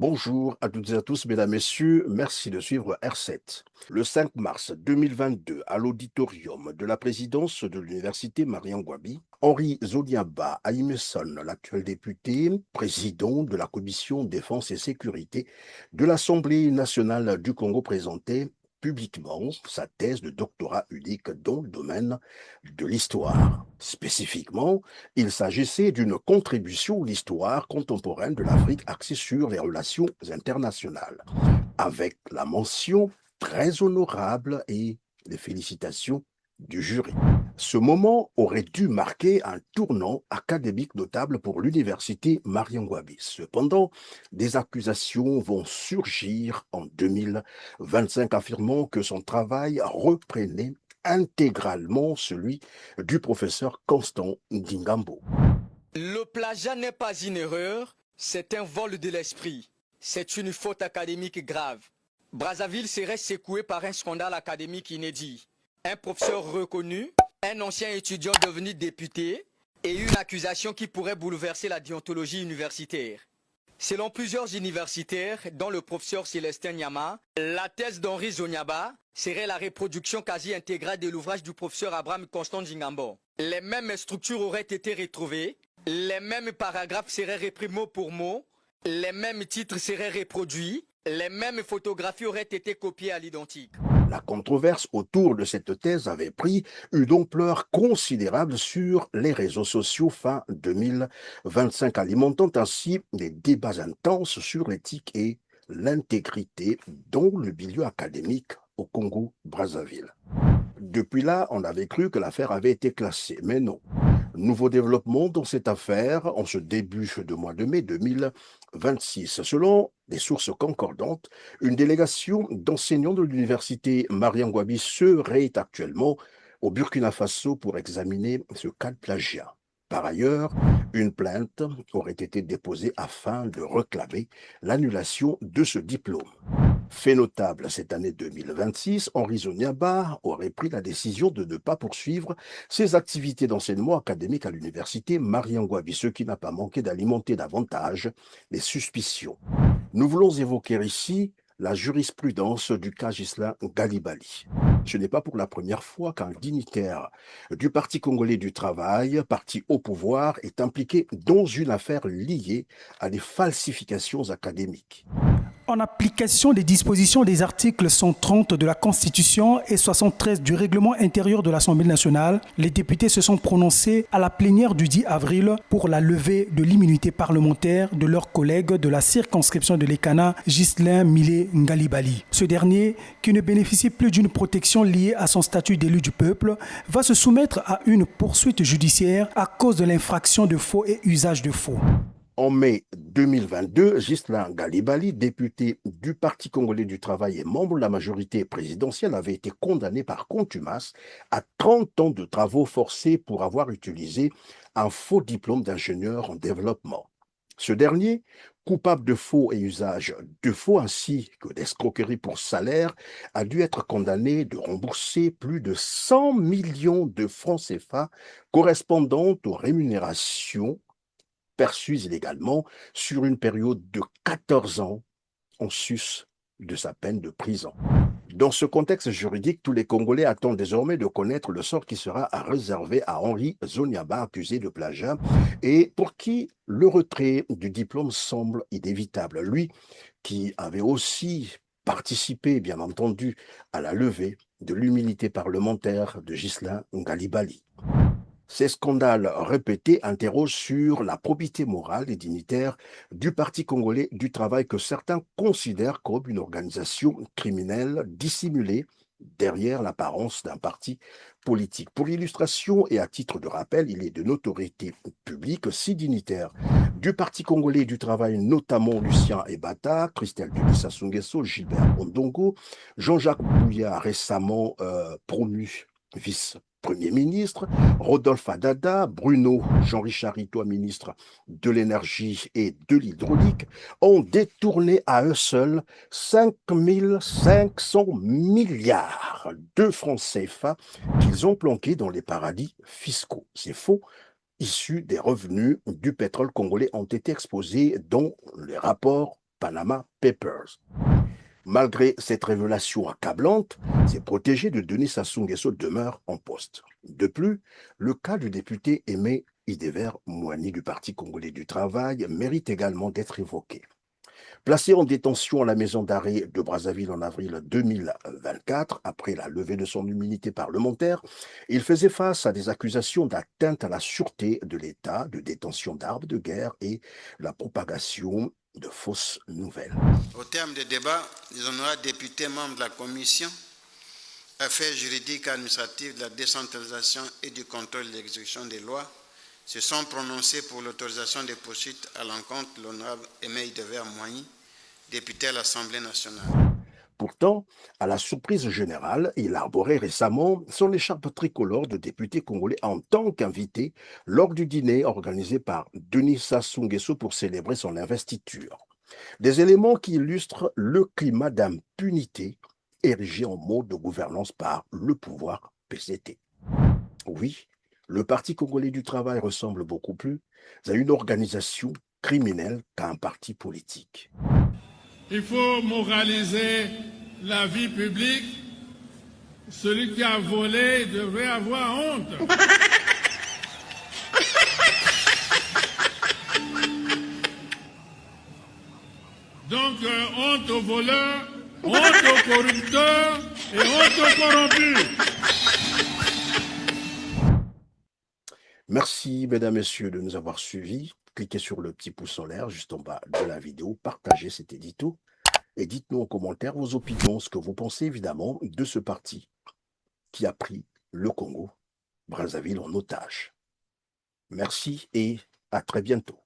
Bonjour à toutes et à tous, mesdames, messieurs, merci de suivre R7. Le 5 mars 2022, à l'auditorium de la présidence de l'université Mariangwabi, Henri Zoliaba Aïmesson, l'actuel député, président de la commission défense et sécurité de l'Assemblée nationale du Congo, présentait publiquement sa thèse de doctorat unique dans le domaine de l'histoire. Spécifiquement, il s'agissait d'une contribution à l'histoire contemporaine de l'Afrique axée sur les relations internationales, avec la mention très honorable et les félicitations du jury. Ce moment aurait dû marquer un tournant académique notable pour l'université Mariangwabi. Cependant, des accusations vont surgir en 2025 affirmant que son travail reprenait intégralement celui du professeur Constant Ndingambo. Le plagiat n'est pas une erreur, c'est un vol de l'esprit. C'est une faute académique grave. Brazzaville serait secoué par un scandale académique inédit. Un professeur reconnu, un ancien étudiant devenu député et une accusation qui pourrait bouleverser la déontologie universitaire. Selon plusieurs universitaires, dont le professeur Célestin Nyama, la thèse d'Henri Zoniaba serait la reproduction quasi intégrale de l'ouvrage du professeur Abraham Constant Ndingambo. Les mêmes structures auraient été retrouvées, les mêmes paragraphes seraient repris mot pour mot, les mêmes titres seraient reproduits, les mêmes photographies auraient été copiées à l'identique. La controverse autour de cette thèse avait pris une ampleur considérable sur les réseaux sociaux fin 2025, alimentant ainsi des débats intenses sur l'éthique et l'intégrité dans le milieu académique au Congo-Brazzaville. Depuis là, on avait cru que l'affaire avait été classée, mais non. Nouveau développement dans cette affaire en ce début de mois de mai 2026. Selon des sources concordantes, une délégation d'enseignants de l'université Mariangwabi serait actuellement au Burkina Faso pour examiner ce cas de plagiat. Par ailleurs, une plainte aurait été déposée afin de réclamer l'annulation de ce diplôme. Fait notable cette année 2026, Henri Zoniaba aurait pris la décision de ne pas poursuivre ses activités d'enseignement académique à l'université Mariangwabi, ce qui n'a pas manqué d'alimenter davantage les suspicions. Nous voulons évoquer ici la jurisprudence du cas Ghislain Galibali. Ce n'est pas pour la première fois qu'un dignitaire du Parti congolais du travail, parti au pouvoir, est impliqué dans une affaire liée à des falsifications académiques. En application des dispositions des articles 130 de la Constitution et 73 du règlement intérieur de l'Assemblée nationale, les députés se sont prononcés à la plénière du 10 avril pour la levée de l'immunité parlementaire de leur collègue de la circonscription de l'Ekana, Ghislain Milé Ngalibali. Ce dernier, qui ne bénéficie plus d'une protection liée à son statut d'élu du peuple, va se soumettre à une poursuite judiciaire à cause de l'infraction de faux et usage de faux. En mai 2022, Ghislain Galibali, député du Parti congolais du travail et membre de la majorité présidentielle, avait été condamné par contumace à 30 ans de travaux forcés pour avoir utilisé un faux diplôme d'ingénieur en développement. Ce dernier, coupable de faux et usage de faux ainsi que d'escroquerie pour salaire, a dû être condamné de rembourser plus de 100 millions de francs CFA correspondant aux rémunérations perçus illégalement sur une période de 14 ans en sus de sa peine de prison. Dans ce contexte juridique, tous les Congolais attendent désormais de connaître le sort qui sera réservé à Henri Zoniaba, accusé de plagiat, et pour qui le retrait du diplôme semble inévitable. Lui qui avait aussi participé, bien entendu, à la levée de l'immunité parlementaire de Ghislain Ngalibali. Ces scandales répétés interrogent sur la probité morale et dignitaire du Parti congolais du travail que certains considèrent comme une organisation criminelle dissimulée derrière l'apparence d'un parti politique. Pour illustration et à titre de rappel, il est de notoriété publique 6 dignitaires du Parti congolais du travail, notamment Lucien Ebata, Christelle Denis Sassou Nguesso, Gilbert Ondongo, Jean-Jacques Bouillard, récemment promu vice-premier ministre, Rodolphe Adada, Bruno Jean-Richard Itoa, ministre de l'énergie et de l'hydraulique, ont détourné à eux seuls 5 500 milliards de francs CFA qu'ils ont planqués dans les paradis fiscaux. C'est faux. Issus des revenus du pétrole congolais ont été exposés dans les rapports Panama Papers. Malgré cette révélation accablante, ces protégés de Denis Sassou Nguesso demeurent en poste. De plus, le cas du député Aimé Idever Moani du Parti congolais du travail mérite également d'être évoqué. Placé en détention à la maison d'arrêt de Brazzaville en avril 2024, après la levée de son immunité parlementaire, il faisait face à des accusations d'atteinte à la sûreté de l'État, de détention d'armes de guerre et la propagation de fausses nouvelles. Au terme des débats, les honorables députés membres de la commission Affaires juridiques et administratives de la décentralisation et du contrôle de l'exécution des lois se sont prononcés pour l'autorisation des poursuites à l'encontre de l'honorable Aimé Idever Moani, député à l'Assemblée nationale. Pourtant, à la surprise générale, il arborait récemment son écharpe tricolore de député congolais en tant qu'invité lors du dîner organisé par Denis Sassou Nguesso pour célébrer son investiture. Des éléments qui illustrent le climat d'impunité érigé en mode de gouvernance par le pouvoir PCT. Oui, le Parti congolais du travail ressemble beaucoup plus à une organisation criminelle qu'à un parti politique. Il faut moraliser la vie publique. Celui qui a volé devrait avoir honte. Donc, honte aux voleurs, honte aux corrupteurs et honte aux corrompus. Merci, mesdames, messieurs, de nous avoir suivis. Cliquez sur le petit pouce en l'air juste en bas de la vidéo, partagez cet édito et dites-nous en commentaire vos opinions, ce que vous pensez évidemment de ce parti qui a pris le Congo, Brazzaville en otage. Merci et à très bientôt.